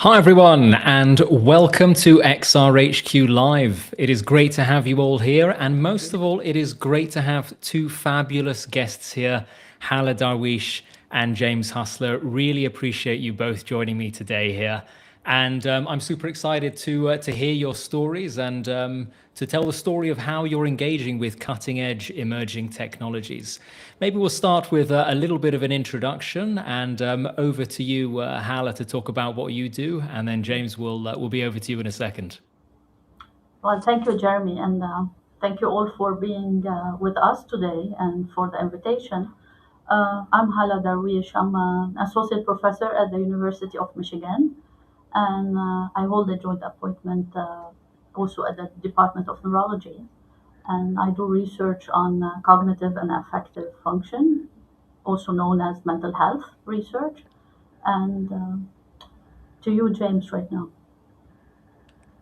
Hi everyone, and welcome to XRHQ Live. It is great to have you all here, and most of all, it is great to have two fabulous guests here, Hala Darwish and James Hustler. Really appreciate you both joining me today here. And I'm super excited to hear your stories and to tell the story of how you're engaging with cutting-edge emerging technologies. Maybe we'll start with a little bit of an introduction, and over to you, Hala, to talk about what you do, and then James will be over to you in a second. Well, thank you, Jeremy, and thank you all for being with us today and for the invitation. I'm Hala Darwish. I'm an associate professor at the University of Michigan, and I hold a joint appointment also at the Department of Neurology. And I do research on cognitive and affective function, also known as mental health research. And to you, James, right now,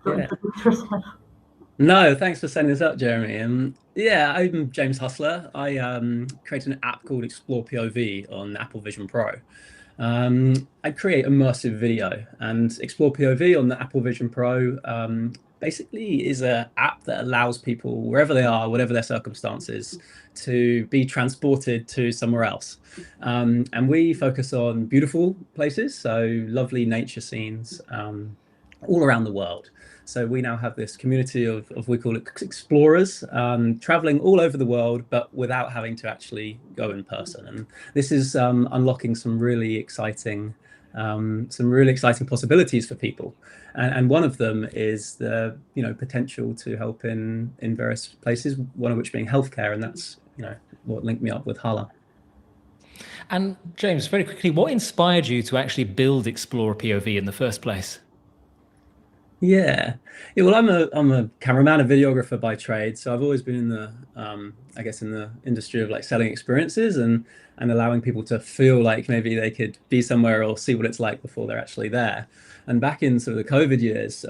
to Yeah. introduce yourself. No, thanks for setting this up, Jeremy. Yeah, I'm James Hustler. I created an app called Explore POV on Apple Vision Pro. I create immersive video, and Explore POV on the Apple Vision Pro basically is an app that allows people, wherever they are, whatever their circumstances, to be transported to somewhere else. And we focus on beautiful places, so lovely nature scenes all around the world. So we now have this community of we call it explorers, traveling all over the world, but without having to actually go in person. And this is unlocking some really exciting possibilities for people. And one of them is the potential to help in various places. One of which being healthcare, and that's what linked me up with Hala. And James, very quickly, what inspired you to actually build Explore POV in the first place? Yeah. Well, I'm a cameraman, a videographer by trade, so I've always been in the I guess in the industry of like selling experiences and allowing people to feel like maybe they could be somewhere or see what it's like before they're actually there. And back in sort of the COVID years,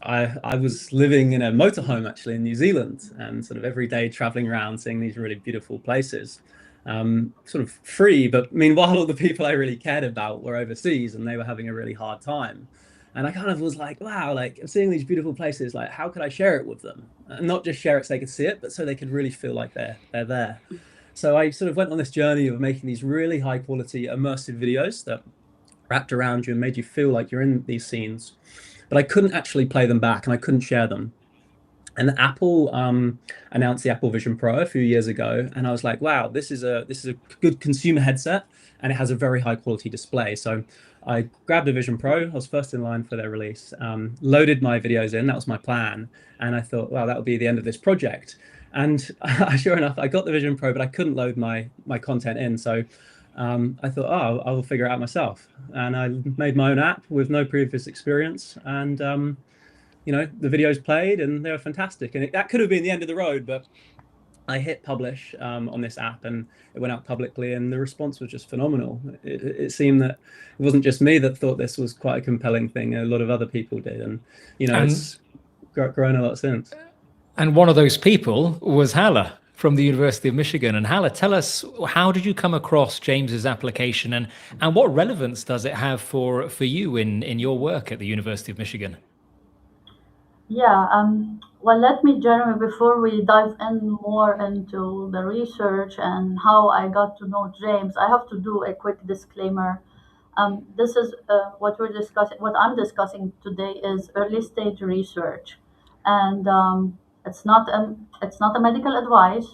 I was living in a motorhome actually in New Zealand, and sort of every day traveling around, seeing these really beautiful places. Sort of free, but meanwhile all the people I really cared about were overseas and they were having a really hard time. And I kind of was like, wow, like I'm seeing these beautiful places, like how could I share it with them? And not just share it so they could see it, but so they could really feel like they're there. So I sort of went on this journey of making these really high quality immersive videos that wrapped around you and made you feel like you're in these scenes. But I couldn't actually play them back and I couldn't share them. And Apple announced the Apple Vision Pro a few years ago, and I was like, "Wow, this is a good consumer headset, and it has a very high quality display." So I grabbed a Vision Pro. I was first in line for their release. Loaded my videos in. That was my plan, and I thought, "Wow, that will be the end of this project." And sure enough, I got the Vision Pro, but I couldn't load my content in. So I thought, "Oh, I will figure it out myself." And I made my own app with no previous experience, and the videos played and they were fantastic. And that could have been the end of the road, but I hit publish on this app and it went out publicly and the response was just phenomenal. It seemed that it wasn't just me that thought this was quite a compelling thing. A lot of other people did. And, it's grown a lot since. And one of those people was Hala from the University of Michigan. And Hala, tell us, how did you come across James's application and what relevance does it have for you in your work at the University of Michigan? Yeah, well, let me, Jeremy, before we dive in more into the research and how I got to know James, I have to do a quick disclaimer. This is what we're discussing, what I'm discussing today is early stage research, and it's not a medical advice.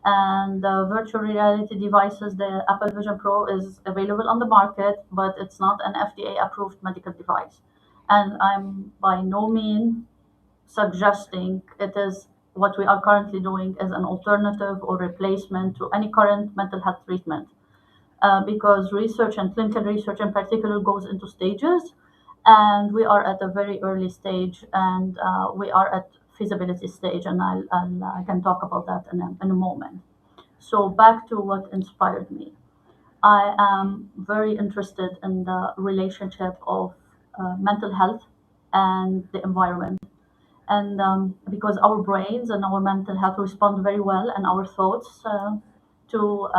And virtual reality devices, the Apple Vision Pro is available on the market, but it's not an FDA approved medical device. And I'm by no means suggesting it is what we are currently doing as an alternative or replacement to any current mental health treatment. Because research and clinical research in particular goes into stages, and we are at a very early stage, and we are at feasibility stage, and I can talk about that in a moment. So back to what inspired me. I am very interested in the relationship of mental health and the environment, and because our brains and our mental health respond very well and our thoughts to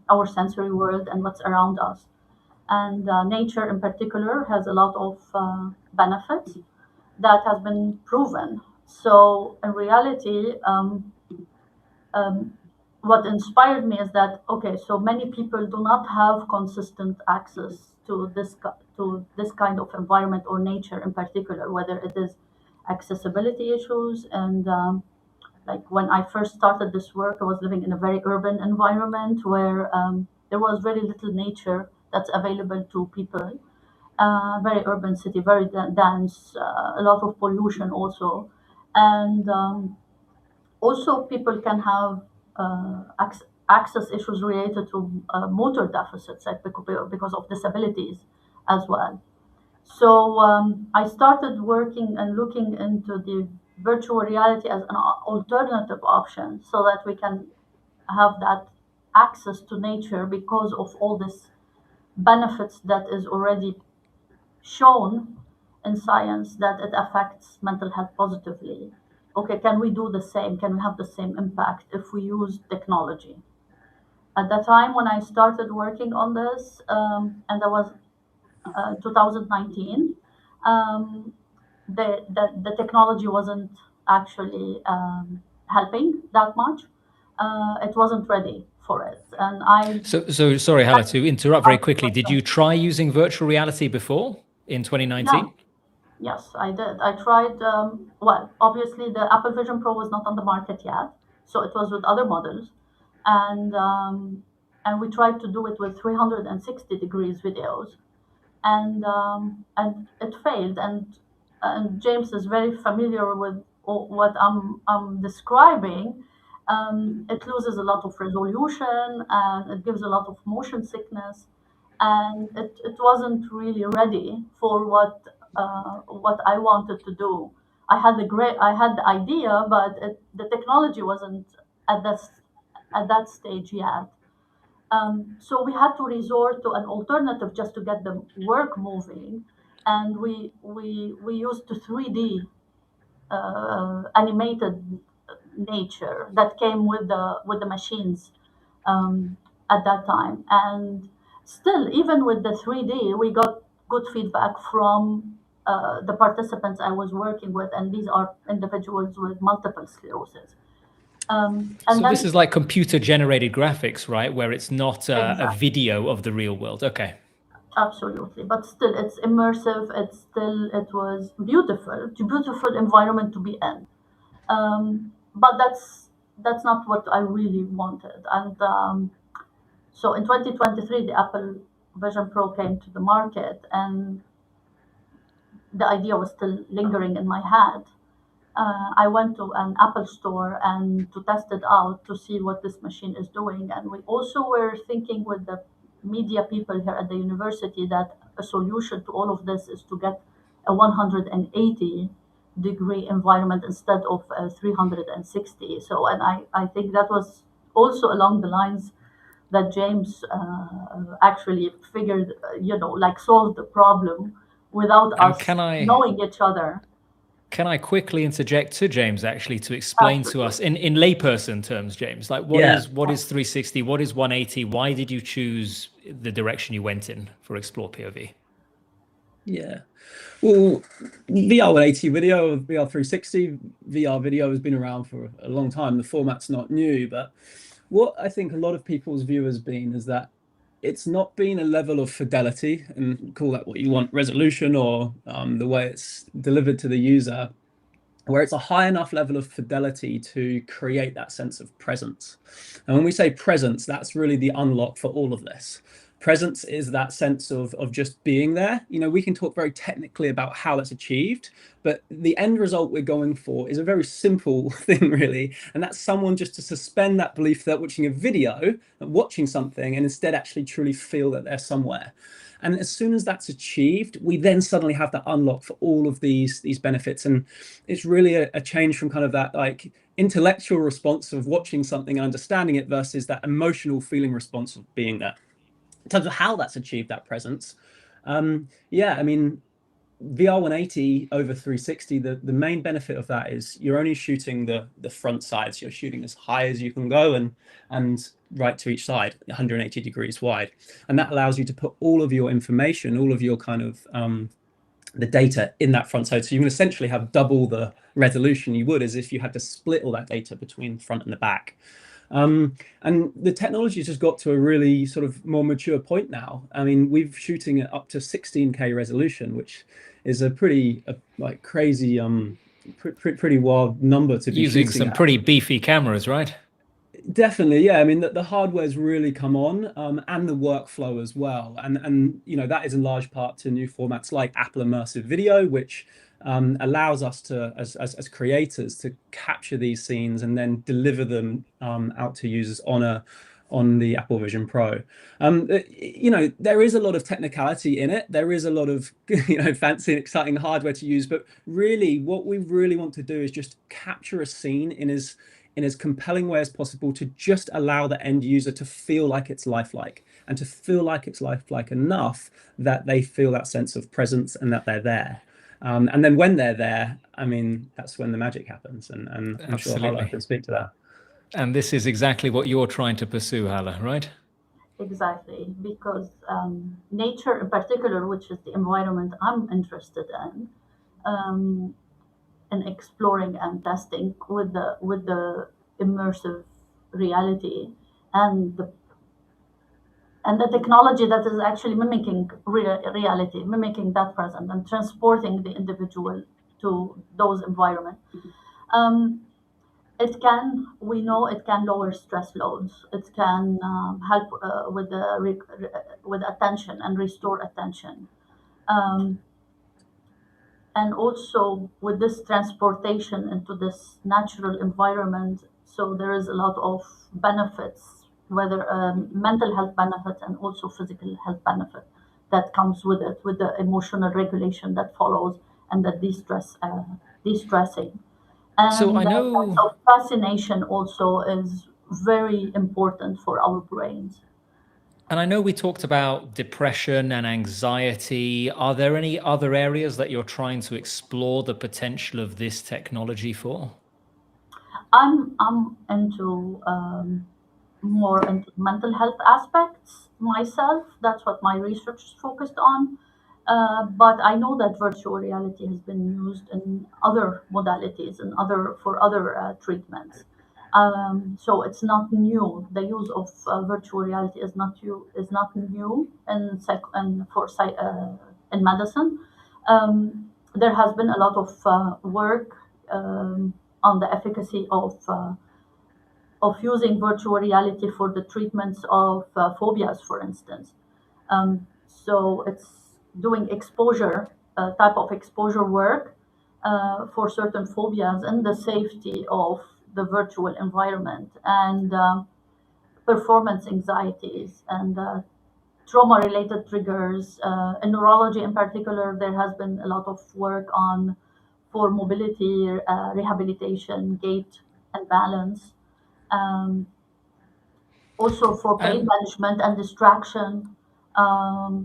our sensory world and what's around us. And nature in particular has a lot of benefits that has been proven. So in reality, um, what inspired me is that okay, so many people do not have consistent access to this kind of environment or nature in particular, whether it is accessibility issues and like when I first started this work, I was living in a very urban environment where there was very little nature that's available to people. Very urban city, very dense, a lot of pollution also, and also people can have access issues related to motor deficits, like because of disabilities as well. So I started working and looking into the virtual reality as an alternative option so that we can have that access to nature because of all this benefits that is already shown in science that it affects mental health positively. Okay, can we do the same? Can we have the same impact if we use technology? At the time when I started working on this, and that was 2019, um, the technology wasn't actually helping that much. It wasn't ready for it, and I So sorry, Hala, to interrupt very quickly. Did you try using virtual reality before in yeah, 2019? yes, I did. I tried. Well, obviously, the Apple Vision Pro was not on the market yet, so it was with other models, and we tried to do it with 360 degrees videos, and it failed. And James is very familiar with what I'm describing. It loses a lot of resolution and it gives a lot of motion sickness, and it wasn't really ready for what I wanted to do. I had the idea, but the technology wasn't at this at that stage yet. So we had to resort to an alternative just to get the work moving, and we used the 3D animated nature that came with the machines at that time. And still, even with the 3D, we got good feedback from the participants I was working with, and these are individuals with multiple sclerosis. And So this then is like computer generated graphics, right? Where it's not a exactly. video of the real world. Okay. Absolutely, but still, it's immersive. It was beautiful, it's a beautiful environment to be in. But that's not what I really wanted. And so in 2023, the Apple Vision Pro came to the market, and the idea was still lingering in my head. I went to an Apple store and to test it out to see what this machine is doing. And we also were thinking with the media people here at the university that a solution to all of this is to get a 180-degree environment instead of a 360. So, and I think that was also along the lines that James actually figured, like solved the problem without And us knowing each other. can I quickly interject to James actually to explain to us Absolutely. in layperson terms, James, like Yeah. what is 360, what is 180? Why did you choose the direction you went in for Explore POV? Yeah. Well, VR 180 video, VR 360, VR video has been around for a long time. The format's not new, but what I think a lot of people's view has been is that it's not been a level of fidelity, and call that what you want, resolution, or the way it's delivered to the user, where it's a high enough level of fidelity to create that sense of presence. And when we say presence, that's really the unlock for all of this. Presence is that sense of just being there. We can talk very technically about how that's achieved, but the end result we're going for is a very simple thing, really. And that's someone just to suspend that belief that watching a video, watching something, and instead actually truly feel that they're somewhere. And as soon as that's achieved, we then suddenly have that unlock for all of these benefits. And it's really a change from kind of that like intellectual response of watching something and understanding it versus that emotional feeling response of being there. In terms of how that's achieved, that presence, yeah, I mean, VR180 over 360, the main benefit of that is you're only shooting the front sides. You're shooting as high as you can go and right to each side, 180 degrees wide. And that allows you to put all of your information, all of your kind of the data in that front side. So you can essentially have double the resolution you would as if you had to split all that data between front and the back. And the technology has just got to a really sort of more mature point now. I mean, we're shooting at up to 16K resolution, which is a pretty like crazy, pretty wild number to be Using shooting some at. pretty beefy cameras, right? Definitely, yeah. I mean, the hardware's really come on, and the workflow as well. And you know, that is in large part to new formats like Apple Immersive Video, which allows us to, as creators, to capture these scenes and then deliver them out to users on the Apple Vision Pro. You know, there is a lot of technicality in it. There is a lot of fancy and exciting hardware to use, but really, what we really want to do is just capture a scene in as compelling way as possible to just allow the end user to feel like it's lifelike, and to feel like it's lifelike enough that they feel that sense of presence and that they're there. And then when they're there, I mean, that's when the magic happens. And I'm sure Hala can speak to that. And this is exactly what you're trying to pursue, Hala, right? Exactly, because nature in particular, which is the environment I'm interested in exploring and testing with the immersive reality and the technology that is actually mimicking reality, mimicking that present and transporting the individual to those environments. Um, we know it can lower stress loads. It can help with attention and restore attention. Um, and also with this transportation into this natural environment, so there is a lot of benefits, whether mental health benefits and also physical health benefit that comes with it, with the emotional regulation that follows, and the de-stressing. So And I that sense know, of fascination also is very important for our brains. and I know we talked about depression and anxiety. Are there any other areas that you're trying to explore the potential of this technology for? I'm into more into mental health aspects myself. That's what my research is focused on. But I know that virtual reality has been used in other modalities and for other treatments. So it's not new. The use of virtual reality is not new in medicine. There has been a lot of work on the efficacy of using virtual reality for the treatments of phobias, for instance. So it's doing exposure, type of exposure work for certain phobias and the safety of the virtual environment, and performance anxieties and trauma related triggers. In neurology in particular, there has been a lot of work on for mobility rehabilitation, gait and balance. Um, Also for pain And management and distraction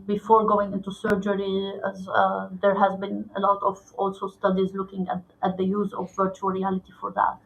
before going into surgery, as there has been a lot of also studies looking at the use of virtual reality for that.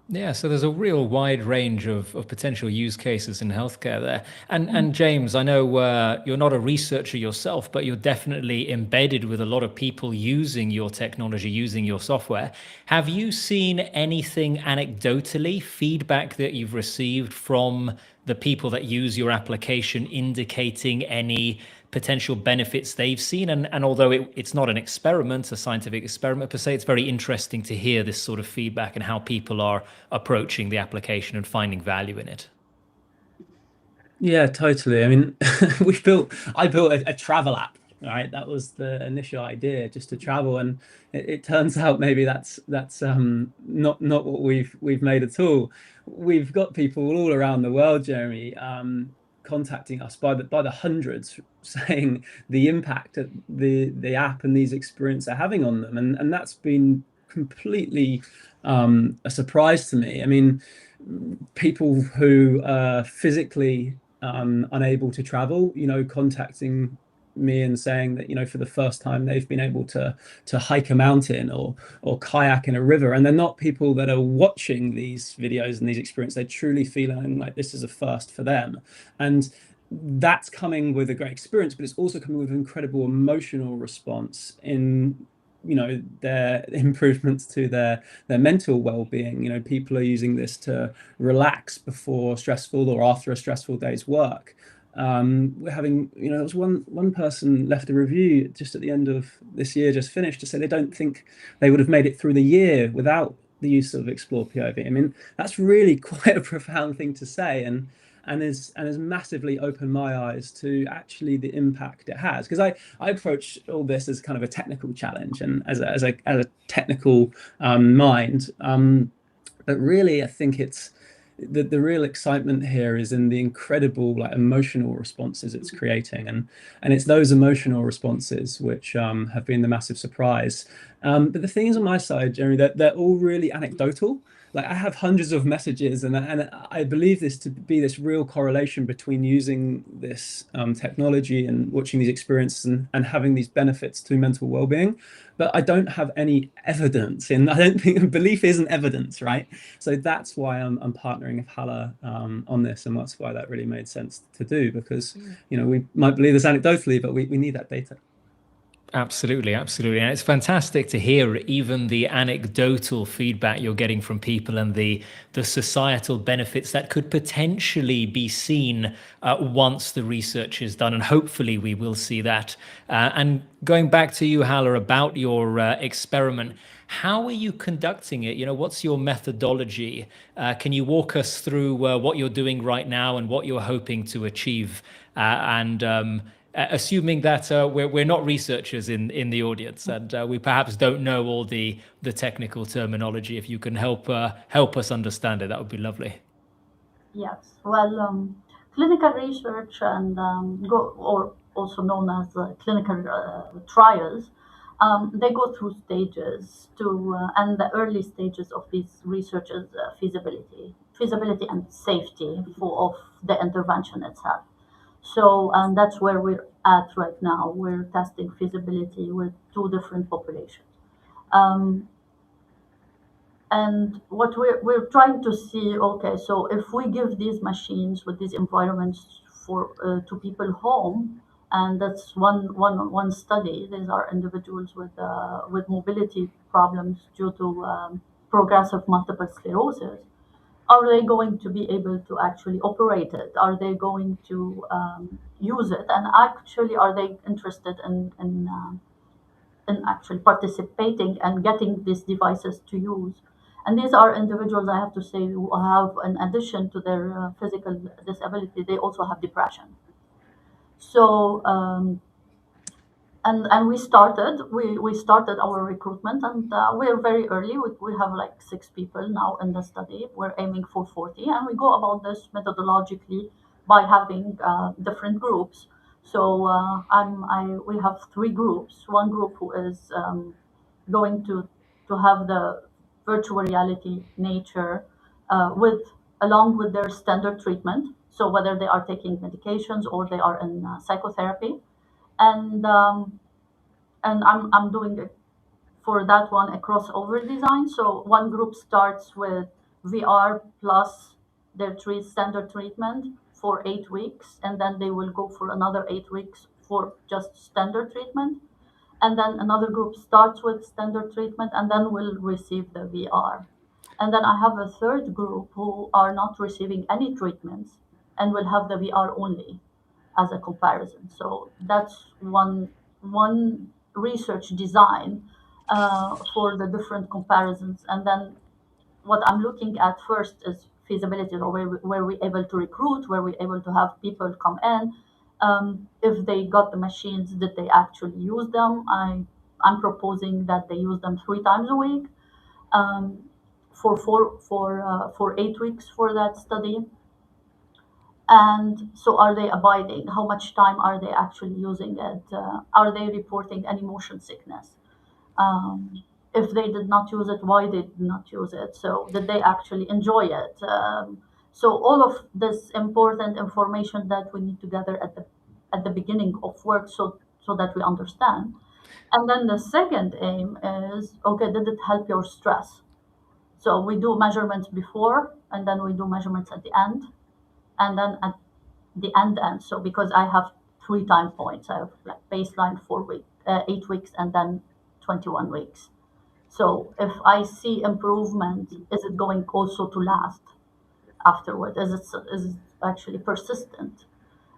yeah, so there's a real wide range of potential use cases in healthcare there. And James, I know you're not a researcher yourself, but you're definitely embedded with a lot of people using your technology, using your software. Have you seen anything anecdotally, feedback that you've received from the people that use your application indicating any potential benefits they've seen? And although it's not an experiment, a scientific experiment per se, it's very interesting to hear this sort of feedback and how people are approaching the application and finding value in it. Yeah, totally. I mean, I built a travel app, right? That was the initial idea, just to travel, and it turns out maybe that's not what we've made at all. We've got people all around the world, Jeremy, contacting us by the hundreds, saying the impact that the app and these experiences are having on them, and that's been completely a surprise to me. I mean, people who are physically unable to travel, contacting me and saying that, you know, for the first time they've been able to hike a mountain or kayak in a river, and they're not people that are watching these videos and these experiences. They're truly feeling like this is a first for them, and that's coming with a great experience, but it's also coming with incredible emotional response in, you know, their improvements to their mental well-being. You know, people are using this to relax before stressful or after a stressful day's work. We're having, you know, there was one person left a review just at the end of this year, just finished, to say they don't think they would have made it through the year without the use of Explore POV. I mean, that's really quite a profound thing to say, and has massively opened my eyes to actually the impact it has. Because I approach all this as kind of a technical challenge and as a technical mind, but really I think it's the real excitement here is in the incredible like emotional responses it's creating, and it's those emotional responses which have been the massive surprise. But the thing is, on my side, Jeremy, that they're all really anecdotal. Like, I have hundreds of messages, and I believe this to be this real correlation between using this technology and watching these experiences and having these benefits to mental well-being. But I don't have any evidence, and I don't think belief isn't evidence, right? So that's why I'm partnering with Hala on this, and that's why that really made sense to do, because, you know, we might believe this anecdotally, but we need that data. Absolutely, absolutely. And it's fantastic to hear even the anecdotal feedback you're getting from people and the societal benefits that could potentially be seen once the research is done. And hopefully we will see that. And going back to you, Hala, about your experiment, how are you conducting it? You know, what's your methodology? Can you walk us through what you're doing right now and what you're hoping to achieve? Assuming that we're not researchers in the audience, and we perhaps don't know all the technical terminology, if you can help us understand it, that would be lovely. Yes. Well, clinical research and or also known as clinical trials, they go through stages to, and the early stages of these research is feasibility and safety of the intervention itself. So, and that's where we're at right now. We're testing feasibility with two different populations. Um, and what we're trying to see, okay, so if we give these machines with these environments for to people home, and that's one study. These are individuals with mobility problems due to progressive multiple sclerosis. Are they going to be able to actually operate it? Are they going to use it? And actually, are they interested in actually participating and getting these devices to use? And these are individuals, I have to say, who have, in addition to their physical disability, they also have depression. So and we started our recruitment, and we're very early. We have like 6 people now in the study. We're aiming for 40, and we go about this methodologically by having different groups. So we have 3 groups. One group who is going to have the virtual reality nature with along with their standard treatment. So whether they are taking medications or they are in psychotherapy, and I'm doing it for that one a crossover design. So one group starts with VR plus their standard treatment for 8 weeks, and then they will go for another 8 weeks for just standard treatment. And then another group starts with standard treatment and then will receive the VR. And then I have a third group who are not receiving any treatments and will have the VR only as a comparison. So that's one research design for the different comparisons. And then what I'm looking at first is feasibility, or where we able to recruit, where we able to have people come in. If they got the machines, did they actually use them? I'm proposing that they use them 3 times a week um, for 8 weeks for that study. And so, are they abiding? How much time are they actually using it? Are they reporting any motion sickness? Um, if they did not use it, why they did not use it? So, did they actually enjoy it? So, all of this important information that we need to gather at the beginning of work, so so that we understand. And then the second aim is, okay, did it help your stress? So we do measurements before, and then we do measurements at the end, and then at the end. So because I have three time points, I have like baseline 4 week, 8 weeks, and then 21 weeks. So if I see improvement, is it going also to last afterward? Is it actually persistent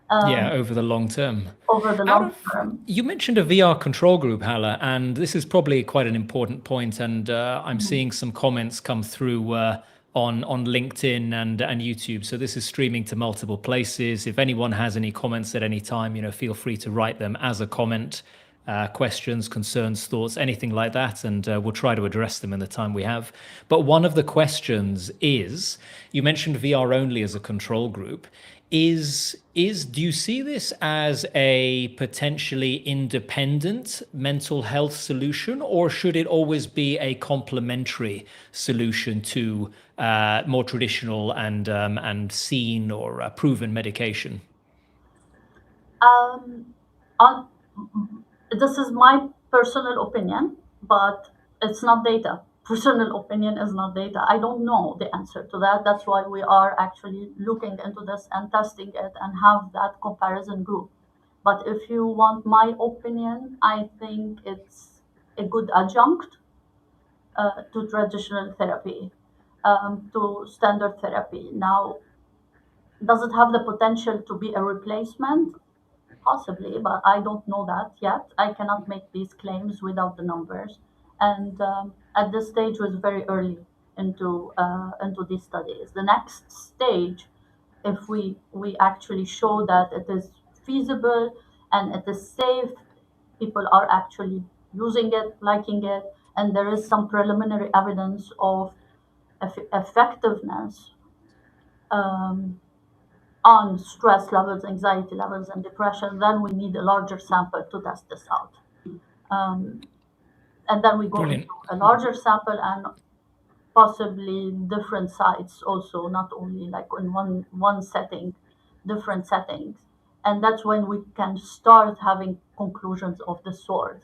Yeah, um, over the long term. over the Out long of term? You mentioned a VR control group, Hala, and this is probably quite an important point. And I'm Mhm. seeing some comments come through on LinkedIn and YouTube. So this is streaming to multiple places. If anyone has any comments at any time, feel free to write them as a comment. Questions, concerns, thoughts, anything like that, and we'll try to address them in the time we have. But one of the questions is, you mentioned VR only as a control group. Do you see this as a potentially independent mental health solution, or should it always be a complementary solution to more traditional and seen or proven medication? Um, on, this is my personal opinion, but it's not data. Personal opinion is not data. I don't know the answer to that. That's why we are actually looking into this and testing it and have that comparison group. But if you want my opinion, I think it's a good adjunct to traditional therapy, to standard therapy. Now, does it have the potential to be a replacement? Possibly, but I don't know that yet. I cannot make these claims without the numbers. And at this stage, was very early into these studies. The next stage, if we actually show that it is feasible and it is safe, people are actually using it, liking it, and there is some preliminary evidence of effectiveness um, on stress levels, anxiety levels, and depression, then we need a larger sample to test this out. Um, and then we go into Brilliant. a larger sample and possibly different sites also, not only like in one setting, different settings. And that's when we can start having conclusions of the sort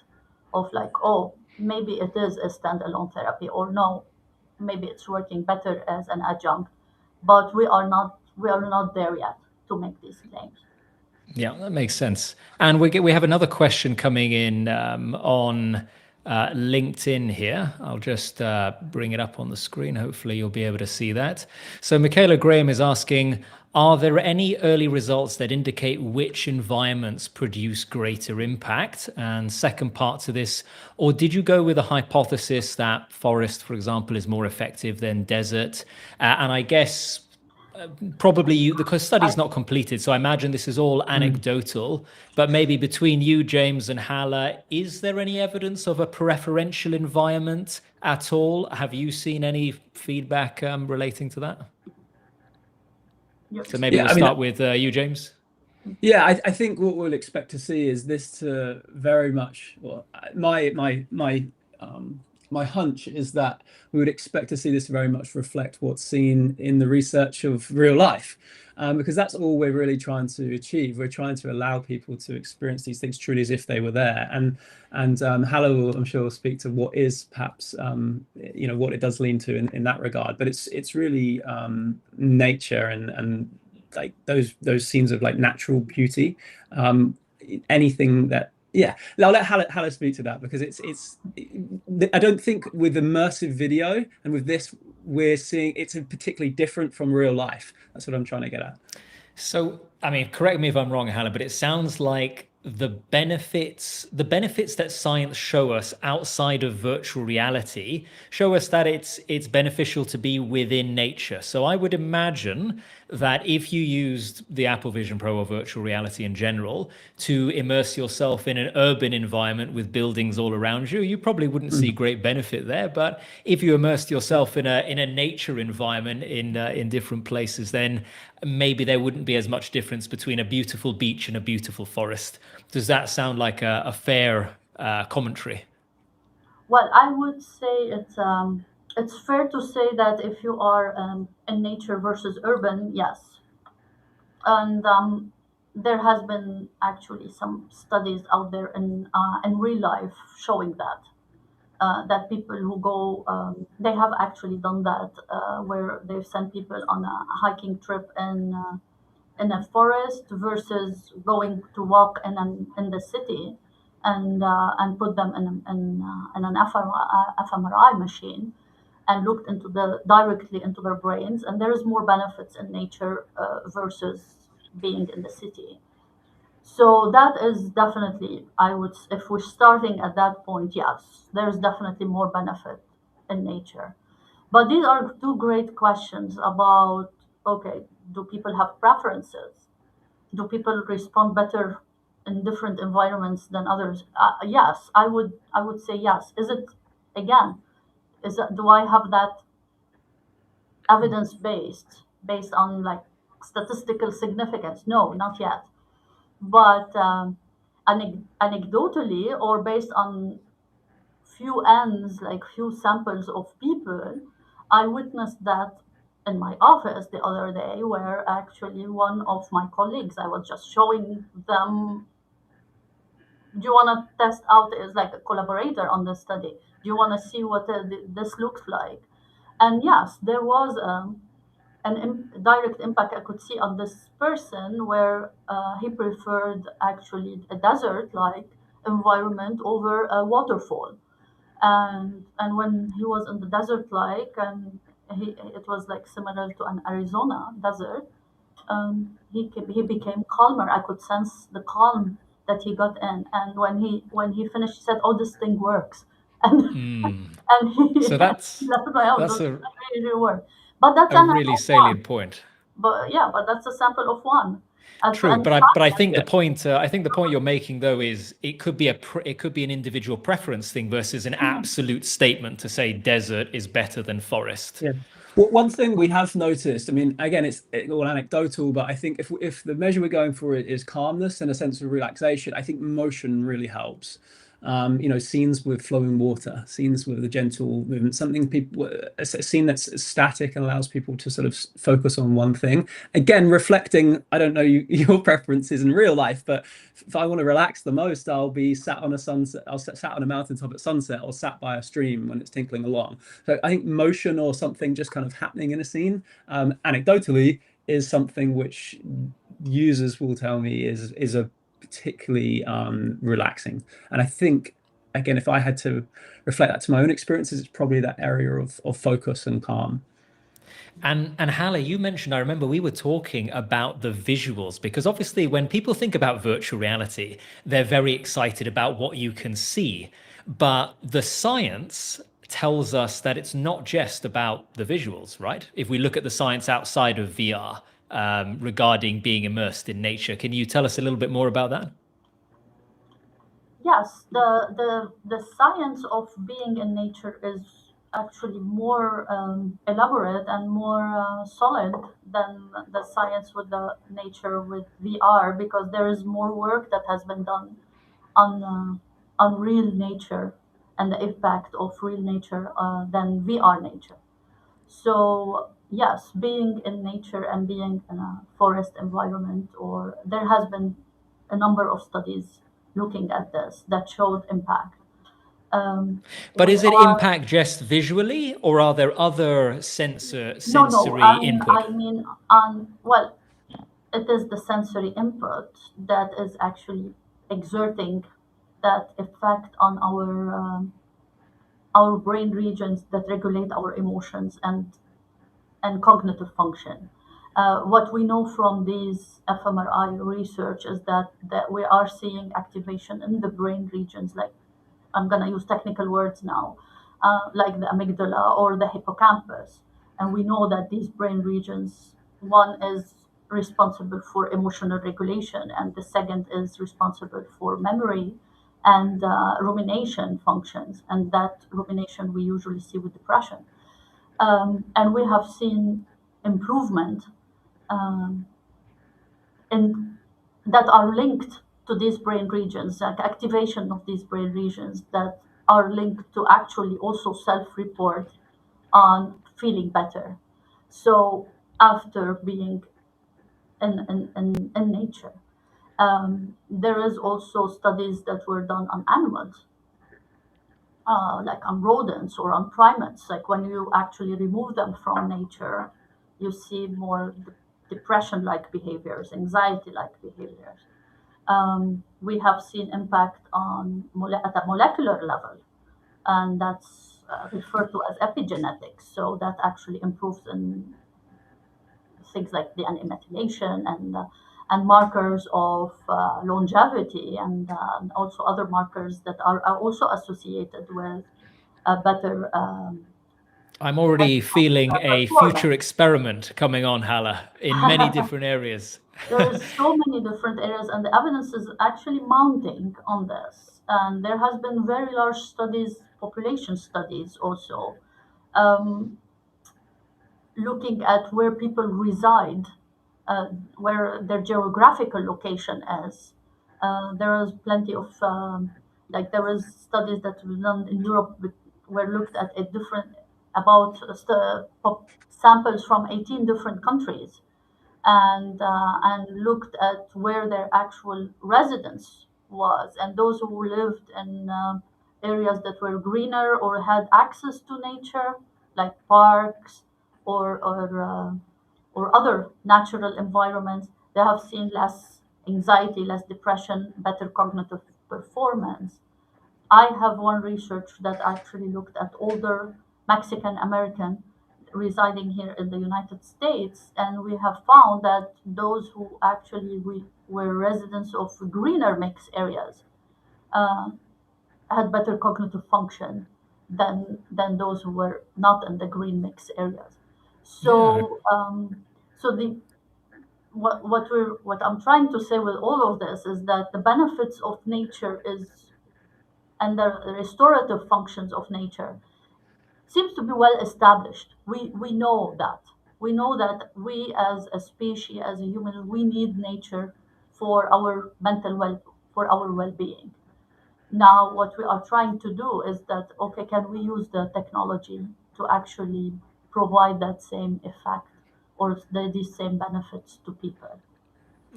of like, oh, maybe it is a standalone therapy, or no, maybe it's working better as an adjunct. But we are not there yet to make these claims. Yeah, that makes sense. And we have another question coming in on LinkedIn here. I'll just bring it up on the screen. Hopefully, you'll be able to see that. So, Michaela Graham is asking, are there any early results that indicate which environments produce greater impact? And second part to this, or did you go with a hypothesis that forest, for example, is more effective than desert? And I guess probably the study's not completed, so I imagine this is all anecdotal, but maybe between you, James, and Hala, is there any evidence of a preferential environment at all? Have you seen any feedback relating to that? Yep. So maybe Yeah, we'll I mean, start with you, James. yeah, I think what we'll expect to see is this to very much, well, my hunch is that we would expect to see this very much reflect what's seen in the research of real life, because that's all we're really trying to achieve. We're trying to allow people to experience these things truly as if they were there. And Hala will, I'm sure, will speak to what is perhaps what it does lean to in that regard. But it's really nature and like those scenes of like natural beauty, anything that, yeah, I'll let Hala speak to that, because I don't think with immersive video and with this we're seeing it's particularly different from real life. That's what I'm trying to get at. So, I mean, correct me if I'm wrong, Hannah, but it sounds like the benefits that science show us outside of virtual reality show us that it's beneficial to be within nature. So I would imagine that if you used the Apple Vision Pro or virtual reality in general to immerse yourself in an urban environment with buildings all around you, you probably wouldn't see great benefit there. But if you immersed yourself in a nature environment in different places, then maybe there wouldn't be as much difference between a beautiful beach and a beautiful forest. Does that sound like a fair commentary? Well, I would say it's fair to say that if you are in nature versus urban, yes. And there has been actually some studies out there in real life showing that people who go, they have actually done that, where they've sent people on a hiking trip in a forest versus going to walk in the city, and put them in an fMRI machine, and looked into directly into their brains, and there is more benefits in nature versus being in the city. So that is definitely, I would, if we're starting at that point, yes, there's definitely more benefit in nature. But these are two great questions about, okay, do people have preferences? Do people respond better in different environments than others? Yes, I would say yes. Is it, again, do I have that evidence based on like statistical significance? No, not yet. But anecdotally, or based on few ends, like few samples of people, I witnessed that in my office the other day, where actually one of my colleagues, I was just showing them, do you want to test out, is like a collaborator on the study, do you want to see what this looks like? And yes, there was direct impact I could see on this person, where he preferred actually a desert-like environment over a waterfall. And when he was in the desert-like, and it was like similar to an Arizona desert, he became calmer. I could sense the calm that he got in. And when he finished, he said, "Oh, this thing works," and and he So left my house. that's It a really worked. But that's a an really of one. salient point. But yeah, but that's a sample of one. True, And but I think Yeah. the point you're making though is it could be it could be an individual preference thing versus an absolute statement to say desert is better than forest. Yeah. Well, one thing we have noticed, I mean, again, it's all anecdotal, but I think if the measure we're going for is calmness and a sense of relaxation, I think motion really helps. Scenes with flowing water, scenes with a gentle movement, something people, a scene that's static and allows people to sort of focus on one thing. Again, reflecting, I don't know your preferences in real life, but if I want to relax the most, I'll be sat on a sunset, sat on a mountaintop at sunset, or sat by a stream when it's tinkling along. So I think motion or something just kind of happening in a scene, anecdotally, is something which users will tell me is a particularly relaxing. And I think, again, if I had to reflect that to my own experiences, it's probably that area of focus and calm. And Hala, you mentioned, I remember we were talking about the visuals, because obviously when people think about virtual reality, they're very excited about what you can see. But the science tells us that it's not just about the visuals, right? If we look at the science outside of VR, regarding being immersed in nature, can you tell us a little bit more about that? yes, the science of being in nature is actually more elaborate and more solid than the science with the nature with VR, because there is more work that has been done on real nature and the impact of real nature than VR nature. So yes, being in nature and being in a forest environment, or there has been a number of studies looking at this that showed impact. But We is it are impact just visually, or are there other no. sensory input? I mean, well, it is the sensory input that is actually exerting that effect on our brain regions that regulate our emotions and cognitive function. What we know from these fMRI research is that we are seeing activation in the brain regions, like, I'm going to use technical words now, like the amygdala or the hippocampus. And we know that these brain regions, one is responsible for emotional regulation, and the second is responsible for memory and rumination functions. And that rumination we usually see with depression. And we have seen improvement um, in that are linked to these brain regions, like activation of these brain regions that are linked to actually also self-report on feeling better. So after being in nature. There is also studies that were done on animals, like on rodents or on primates. Like when you actually remove them from nature, you see more depression-like behaviors, anxiety-like behaviors. We have seen impact on at a molecular level, and that's referred to as epigenetics. So that actually improves in things like DNA methylation and markers of longevity and also other markers that are also associated with a better I'm already feeling a future performance. experiment coming on, Hala, in many different areas. There's so many different areas, and the evidence is actually mounting on this. And there has been very large studies, population studies also, um, looking at where people reside, where their geographical location is. There is plenty of like there is studies that were done in Europe were looked at a different about samples from 18 different countries and looked at where their actual residence was, and those who lived in areas that were greener or had access to nature, like parks or or other natural environments, they have seen less anxiety, less depression, better cognitive performance. I have one research that actually looked at older Mexican American residing here in the United States, and we have found that those who actually were residents of greener mix areas uh, had better cognitive function than those who were not in the green mix areas. Yeah, So the what I'm trying to say with all of this is that the benefits of nature is and the restorative functions of nature seems to be well established. We know that. We know that we as a species, as a human, we need nature for our for our well-being. Now, what we are trying to do is that okay, can we use the technology to actually provide that same effect or these same benefits to people?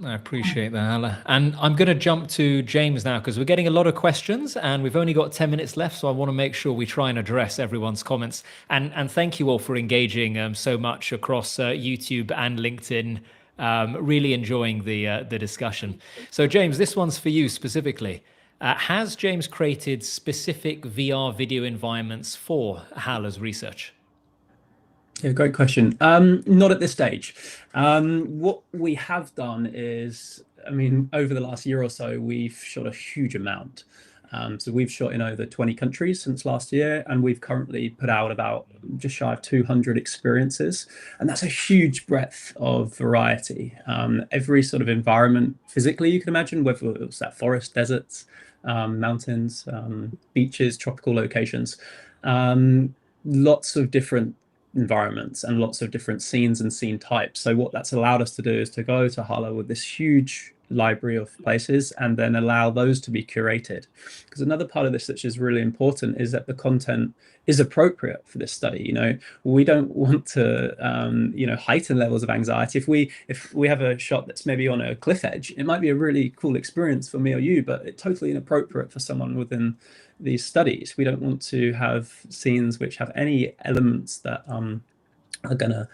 I appreciate that, Hala. And I'm going to jump to James now because we're getting a lot of questions and we've only got 10 minutes left. So I want to make sure we try and address everyone's comments. And thank you all for engaging so much across YouTube and LinkedIn. Really enjoying the discussion. So, James, this one's for you specifically. Has James created specific VR video environments for Hala's research? Yeah, great question. Not at this stage. What we have done is, I mean, over the last year or so, we've shot a huge amount. So we've shot in over 20 countries since last year, and we've currently put out about just shy of 200 experiences. And that's a huge breadth of variety. Every sort of environment physically you can imagine, whether it's that forest, deserts, mountains, beaches, tropical locations, lots of different environments and lots of different scenes and scene types. So what that's allowed us to do is to go to Hala with this huge library of places and then allow those to be curated. Because another part of this which is really important is that the content is appropriate for this study. You know, we don't want to heighten levels of anxiety. If we have a shot that's maybe on a cliff edge, it might be a really cool experience for me or you, but it's totally inappropriate for someone within these studies. We don't want to have scenes which have any elements that are gonna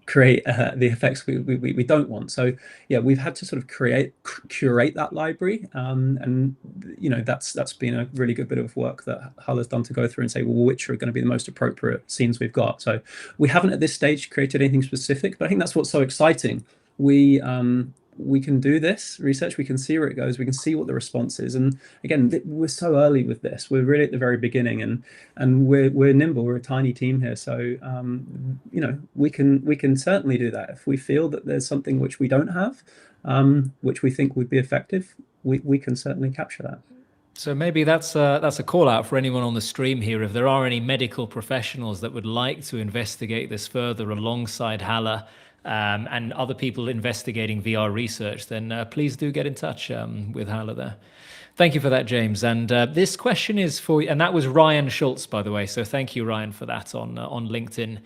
create the effects we don't want. So yeah, we've had to sort of curate that library, and that's been a really good bit of work that Hala's done to go through and say, well, which are going to be the most appropriate scenes we've got. So we haven't at this stage created anything specific, but I think that's what's so exciting. We can do this research, we can see where it goes, we can see what the response is. And again, we're so early with this, we're really at the very beginning, and we're nimble, we're a tiny team here. So we can certainly do that. If we feel that there's something which we don't have, which we think would be effective, we can certainly capture that. So maybe that's a call out for anyone on the stream here. If there are any medical professionals that would like to investigate this further alongside Hala, and other people investigating VR research, then please do get in touch with Hala there. Thank you for that, James. And this question is for, and that was Ryan Schultz, by the way. So thank you, Ryan, for that on LinkedIn.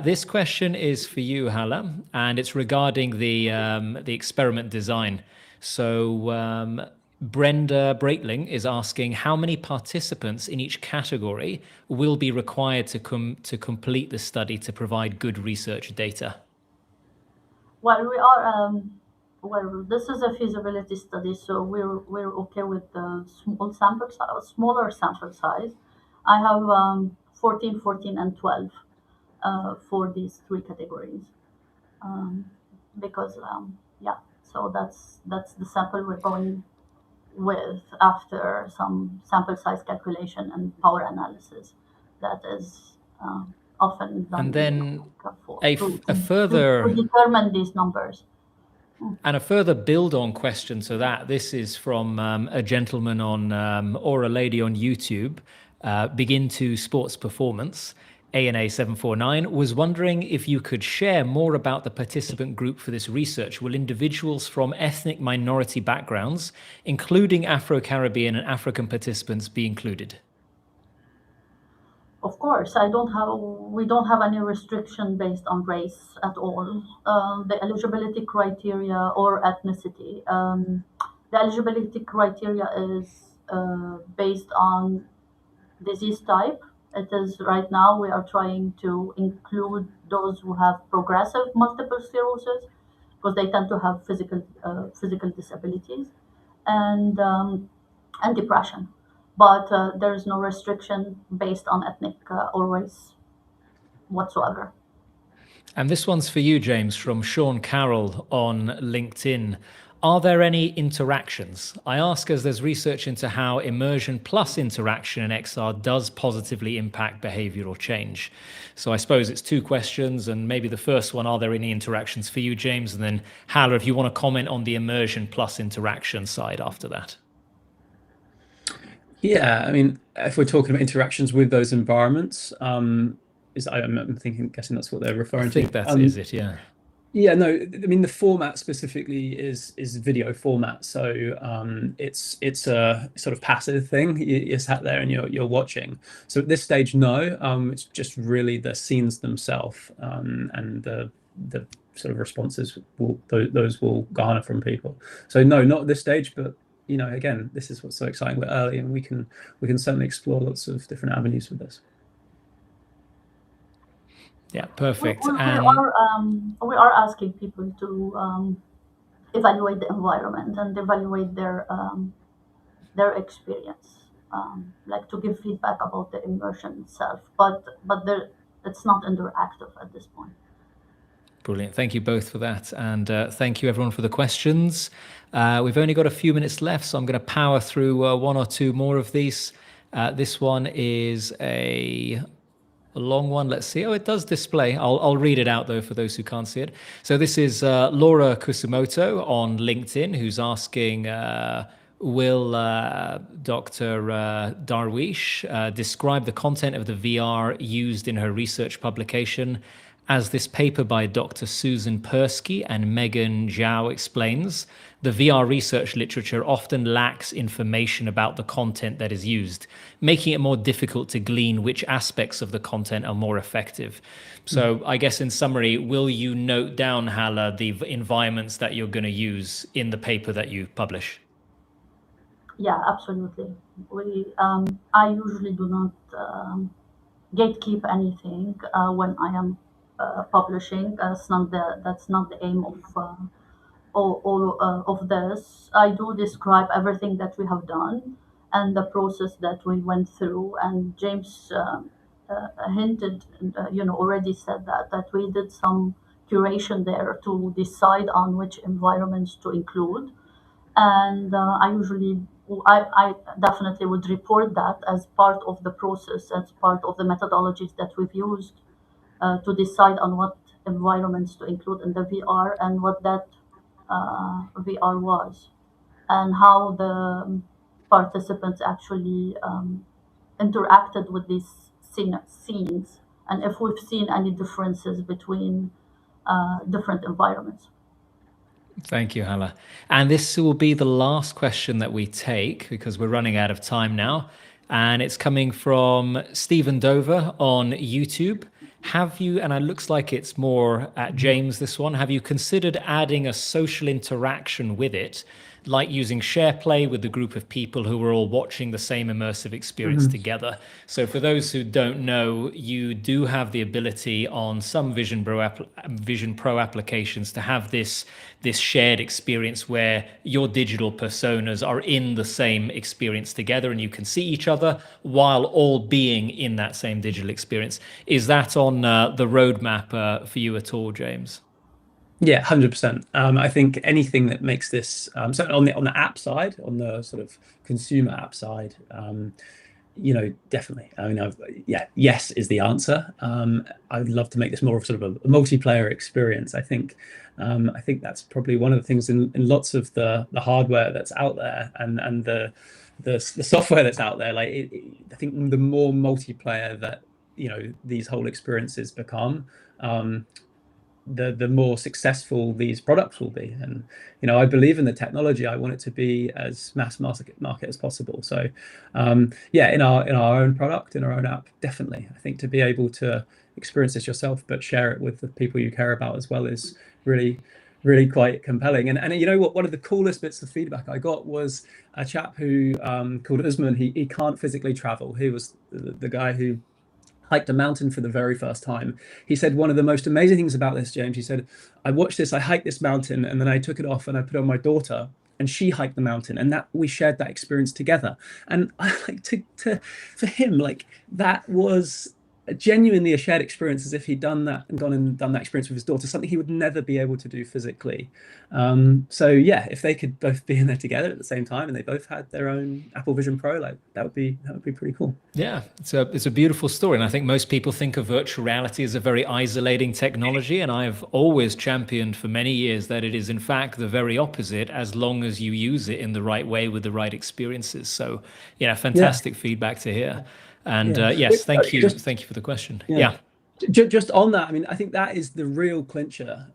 This question is for you, Hala, and it's regarding the experiment design. So Brenda Breitling is asking how many participants in each category will be required to complete the study to provide good research data. Well, we are. Well, this is a feasibility study, so we're okay with the smaller sample size. I have 14, 14, and 12 for these three categories, because yeah. So that's the sample we're going with after some sample size calculation and power analysis that is often done And then to, a to further determine these numbers. And a further build-on question to that, this is from a gentleman on or a lady on YouTube, Begin to Sports Performance, ANA 749, was wondering if you could share more about the participant group for this research. Will individuals from ethnic minority backgrounds, including Afro-Caribbean and African participants, be included? Of course, we don't have any restriction based on race at all. The eligibility criteria or ethnicity. The eligibility criteria is based on disease type. It is right now we are trying to include those who have progressive multiple sclerosis because they tend to have physical disabilities and and depression. But there is no restriction based on ethnic or race whatsoever. And this one's for you, James, from Sean Carroll on LinkedIn. Are there any interactions? I ask as there's research into how immersion plus interaction in XR does positively impact behavioral change. So I suppose it's two questions, and maybe the first one, are there any interactions for you, James? And then Hala, if you want to comment on the immersion plus interaction side after that. Yeah, I mean, if we're talking about interactions with those environments, I'm guessing that's what they're referring to. I think that is it, yeah. Yeah, no, I mean the format specifically is video format, so it's a sort of passive thing. You're sat there and you're watching. So at this stage, no, it's just really the scenes themselves and the sort of responses those will garner from people. So no, not at this stage, but you know, again, this is what's so exciting. We're early, and we can certainly explore lots of different avenues with this. Yeah, perfect. We are asking people to evaluate the environment and evaluate their experience, like to give feedback about the immersion itself. But it's not interactive at this point. Brilliant. Thank you both for that. And thank you, everyone, for the questions. We've only got a few minutes left, so I'm going to power through one or two more of these. This one is a long one. Let's see. Oh, it does display. I'll read it out, though, for those who can't see it. So this is Laura Kusumoto on LinkedIn, who's asking, will Dr. Darwish describe the content of the VR used in her research publication? As this paper by Dr. Susan Persky and Megan Zhao explains, the VR research literature often lacks information about the content that is used, making it more difficult to glean which aspects of the content are more effective. So I guess in summary, will you note down, Hala, the environments that you're going to use in the paper that you publish? Yeah, absolutely. I usually do not gatekeep anything when I am publishing. That's not the aim of all of this. I do describe everything that we have done and the process that we went through. And James hinted, already said that we did some curation there to decide on which environments to include. And I definitely would report that as part of the process, as part of the methodologies that we've used to decide on what environments to include in the VR and what that VR was, and how the participants actually interacted with these scenes, and if we've seen any differences between different environments. Thank you, Hala. And this will be the last question that we take because we're running out of time now. And it's coming from Stephen Dover on YouTube. Have you, and it looks like it's more at James, this one, have you considered adding a social interaction with it, like using SharePlay with a group of people who are all watching the same immersive experience together? So for those who don't know, you do have the ability on some Vision Pro applications to have this shared experience where your digital personas are in the same experience together and you can see each other while all being in that same digital experience. Is that on the roadmap for you at all, James? Yeah, 100%. I think anything that makes this so on the app side, on the sort of consumer app side, definitely. I mean, yes is the answer. I'd love to make this more of sort of a multiplayer experience. I think that's probably one of the things in lots of the hardware that's out there and the software that's out there. Like, I think the more multiplayer that these whole experiences become, the more successful these products will be. And I believe in the technology. I want it to be as mass market as possible. So in our own product, in our own app, definitely. I think to be able to experience this yourself but share it with the people you care about as well is really quite compelling. And you know what, one of the coolest bits of feedback I got was a chap who called Usman. He can't physically travel. He was the guy who hiked a mountain for the very first time. He said one of the most amazing things about this, James, he said, I watched this, I hiked this mountain, and then I took it off and I put it on my daughter, and she hiked the mountain, and that we shared that experience together. And I like for him, like, that was genuinely a shared experience, as if he'd done that and gone and done that experience with his daughter, something he would never be able to do physically. So yeah, if they could both be in there together at the same time and they both had their own Apple Vision Pro, like that would be pretty cool. Yeah, it's a beautiful story. And I think most people think of virtual reality as a very isolating technology. And I've always championed for many years that it is, in fact, the very opposite, as long as you use it in the right way with the right experiences. So, fantastic feedback to hear. And yes, thank you for the question. Yeah. Just on that, I mean, I think that is the real clincher.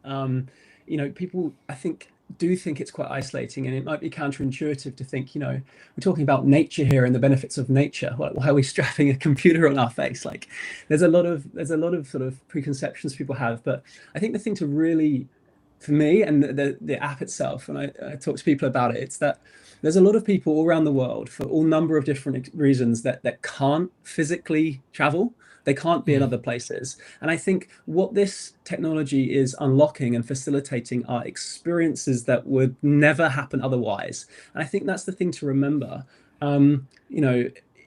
People, I think, do think it's quite isolating, and it might be counterintuitive to think, we're talking about nature here and the benefits of nature. Why are we strapping a computer on our face? Like, there's a lot of sort of preconceptions people have. But I think the thing to really, for me, and the app itself, and I talk to people about it, it's that there's a lot of people all around the world for all number of different reasons that can't physically travel. They can't be in other places. And I think what this technology is unlocking and facilitating are experiences that would never happen otherwise. And I think that's the thing to remember.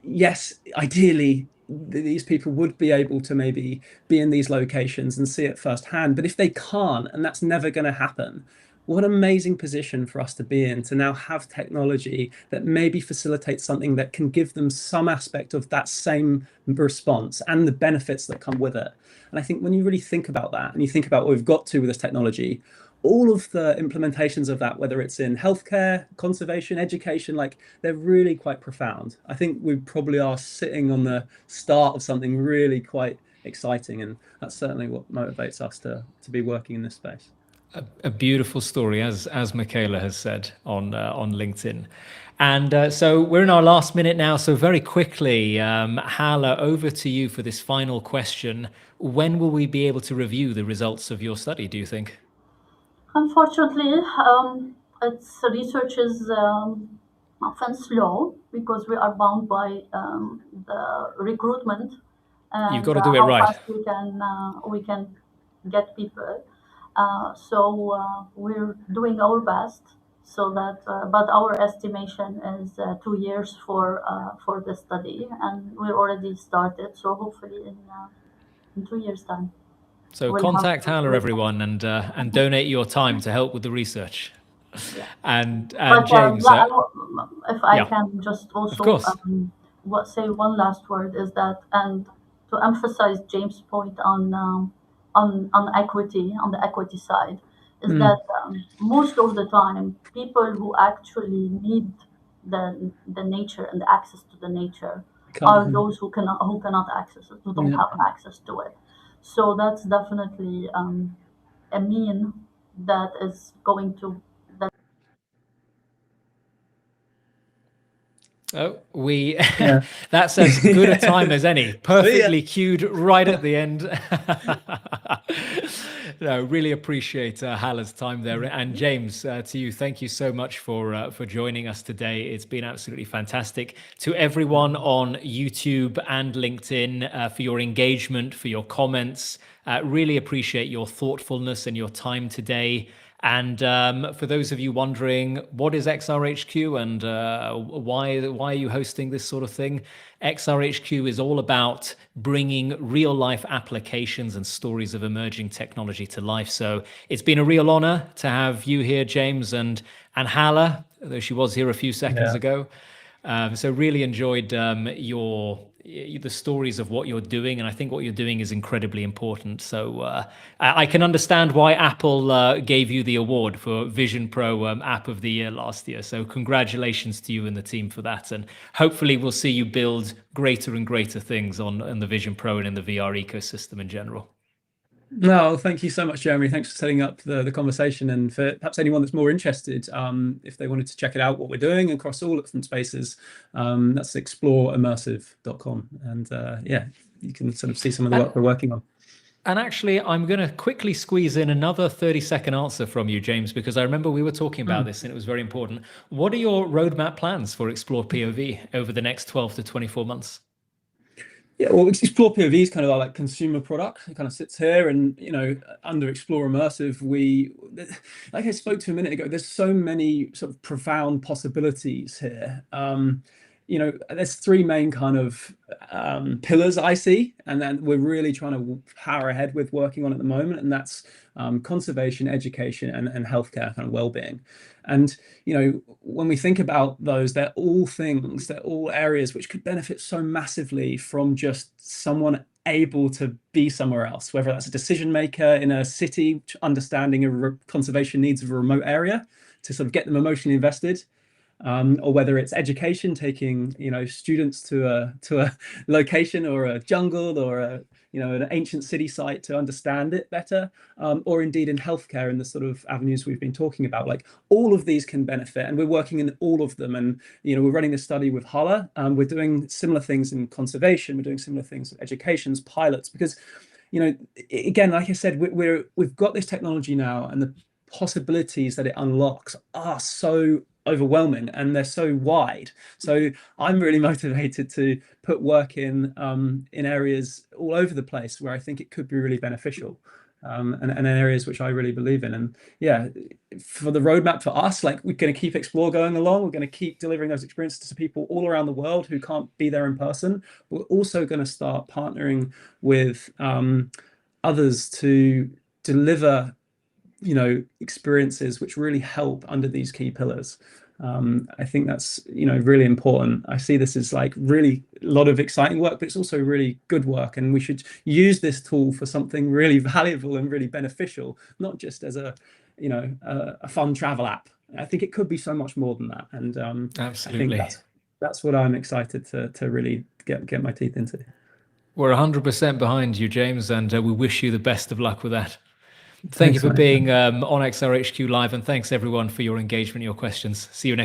Yes, ideally, these people would be able to maybe be in these locations and see it firsthand. But if they can't, and that's never going to happen, what an amazing position for us to be in, to now have technology that maybe facilitates something that can give them some aspect of that same response and the benefits that come with it. And I think when you really think about that and you think about what we've got to with this technology, all of the implementations of that, whether it's in healthcare, conservation, education, like, they're really quite profound. I think we probably are sitting on the start of something really quite exciting. And that's certainly what motivates us to be working in this space. A beautiful story, as Michaela has said on LinkedIn. And so we're in our last minute now. So very quickly, Hala, over to you for this final question. When will we be able to review the results of your study, do you think? Unfortunately, its research is often slow because we are bound by the recruitment You've and got to do it how right. fast we can get people. So we're doing our best. So that, but our estimation is 2 years for the study, and we already started. So hopefully in 2 years' time. So we'll contact have Hala, everyone, and donate your time to help with the research. Yeah. And But James, if I yeah, can just of also course. say one last word is that, and to emphasize James' point on equity, on the equity side, is that most of the time people who actually need the nature and the access to the nature are those who cannot access it, who don't have access to it. So that's definitely a mean that is going to Oh, we Yeah. that's as good a time as any. Perfectly Yeah. cued right at the end. No, really appreciate Hala's time there. And James, to you, thank you so much for joining us today. It's been absolutely fantastic. To everyone on YouTube and LinkedIn, for your engagement, for your comments, really appreciate your thoughtfulness and your time today. And for those of you wondering, what is XRHQ and why are you hosting this sort of thing? XRHQ is all about bringing real life applications and stories of emerging technology to life. So it's been a real honor to have you here, James, and Hala, though she was here a few seconds ago. So really enjoyed the stories of what you're doing, and I think what you're doing is incredibly important. So I can understand why Apple gave you the award for Vision Pro App of the Year last year. So congratulations to you and the team for that, and hopefully we'll see you build greater and greater things on the Vision Pro and in the VR ecosystem in general. No, thank you so much, Jeremy. Thanks for setting up the conversation. And for perhaps anyone that's more interested, if they wanted to check it out, what we're doing across all different spaces, that's exploreimmersive.com. And yeah, you can sort of see some of the work we're working on. And actually, I'm going to quickly squeeze in another 30-second answer from you, James, because I remember we were talking about this and it was very important. What are your roadmap plans for Explore POV over the next 12 to 24 months? Yeah, well, Explore POV is kind of our like consumer product. It kind of sits here, and under Explore Immersive, like I spoke to a minute ago, there's so many sort of profound possibilities here. There's three main kind of pillars I see, and then we're really trying to power ahead with working on at the moment, and that's conservation, education, and healthcare, kind of well-being. And when we think about those, they're all areas which could benefit so massively from just someone able to be somewhere else, whether that's a decision maker in a city understanding of conservation needs of a remote area to sort of get them emotionally invested, or whether it's education, taking students to a location or a jungle or an ancient city site to understand it better, or indeed in healthcare in the sort of avenues we've been talking about. Like, all of these can benefit, and we're working in all of them. And we're running this study with Hala. We're doing similar things in conservation. We're doing similar things in education's pilots, because again, like I said, we've got this technology now, and the possibilities that it unlocks are so overwhelming and they're so wide. So I'm really motivated to put work in areas all over the place where I think it could be really beneficial, and in areas which I really believe in. And yeah, for the roadmap for us, like, we're going to keep Explore going along. We're going to keep delivering those experiences to people all around the world who can't be there in person. We're also going to start partnering with others to deliver experiences which really help under these key pillars. I think that's really important. I see this as like really a lot of exciting work, but it's also really good work, and we should use this tool for something really valuable and really beneficial, not just as a fun travel app. I think it could be so much more than that, and Absolutely. I think that's what I'm excited to really get my teeth into. We're 100% behind you, James, and we wish you the best of luck with that. Thank you Thanks, for mate. being on XRHQ Live, and thanks everyone for your engagement, your questions. See you next